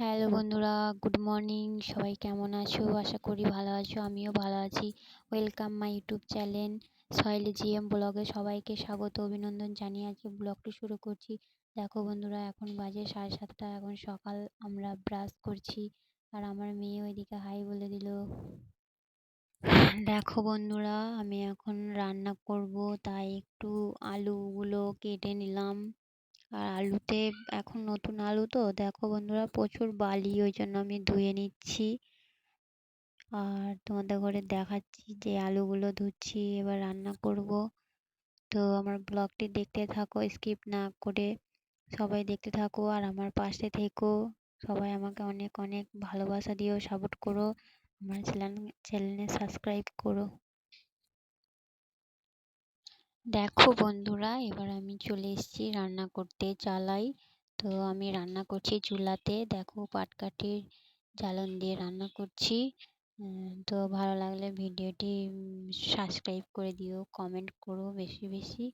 Hello বন্ধুরা, good morning. সবাই কেমন আছো? আশা করি ভালো আছো। আমিও ভালো আছি। Welcome my YouTube channel Soyeli GM ব্লগে সবাইকে স্বাগত অভিনন্দন জানিয়ে আজকে ব্লগটি শুরু করছি। দেখো বন্ধুরা, এখন বাজে 7:30। এখন সকাল। আমরা ব্রাশ করছি আর আমার মেয়ে ওইদিকে হাই বলে দিল। দেখো বন্ধুরা, আমি এখন রান্না করব, তাই একটু আলুগুলো কেটে নিলাম। আর আলুতে এখন নতুন আলু তো দেখো বন্ধুরা, প্রচুর বালি, ওই জন্য আমি ধুয়ে নিচ্ছি। আর তোমাদের ঘরে দেখাচ্ছি যে আলুগুলো ধুচ্ছি, এবার রান্না করব। তো আমার ব্লগটি দেখতে থাকো, স্কিপ না করে সবাই দেখতে থাকো আর আমার পাশে থেকো। সবাই আমাকে অনেক অনেক ভালোবাসা দিও, সাপোর্ট করো, আমার চ্যানেলে সাবস্ক্রাইব করো। দেখো বন্ধুরা, এবার আমি চলে এসেছি রান্না করতে চালাই। তো আমি রান্না করছি চুলাতে। দেখো পাটকাঠির জ্বালন দিয়ে রান্না করছি। তো ভালো লাগলে ভিডিওটি সাবস্ক্রাইব করে দিও, কমেন্ট করো বেশি বেশি,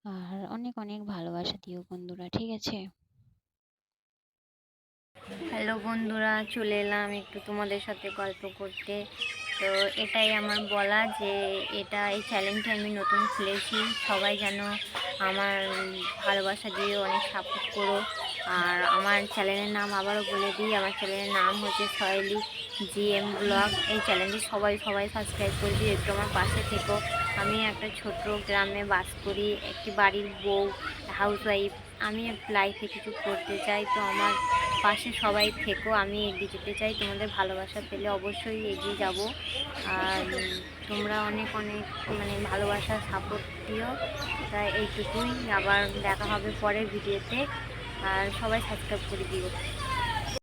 আর অনেক অনেক ভালোবাসা দিও বন্ধুরা, ঠিক আছে? হ্যালো বন্ধুরা, চলে এলাম একটু তোমাদের সাথে গল্প করতে। তো এটাই আমার বলা যে এই চ্যানেলটা আমি নতুন খুলেছি। সবাই যেন আমার ভালোবাসা দিয়ে অনেক সাপোর্ট করো। আর আমার চ্যানেলের নাম আবারও বলে দিই, আমার চ্যানেলের নাম হচ্ছে সয়েলি জিএম ব্লগ। এই চ্যানেলটি সবাই সাবস্ক্রাইব করে দিও, একটু আমার পাশে থেকো। আমি একটা ছোট্ট গ্রামে বাস করি, একটি বাড়ির বউ, হাউসওয়াইফ। আমি লাইফে কিছু করতে চাই, তো আমার পাশে সবাই থেকো। আমি এগিয়ে যেতে চাই, তোমাদের ভালোবাসা পেলে অবশ্যই এগিয়ে যাব। আর তোমরা অনেক অনেক ভালোবাসা সাপোর্ট দিও। তাই এইটুকুই, আবার দেখা হবে পরের ভিডিওতে। আর সবাই সাবস্ক্রাইব করে দিও।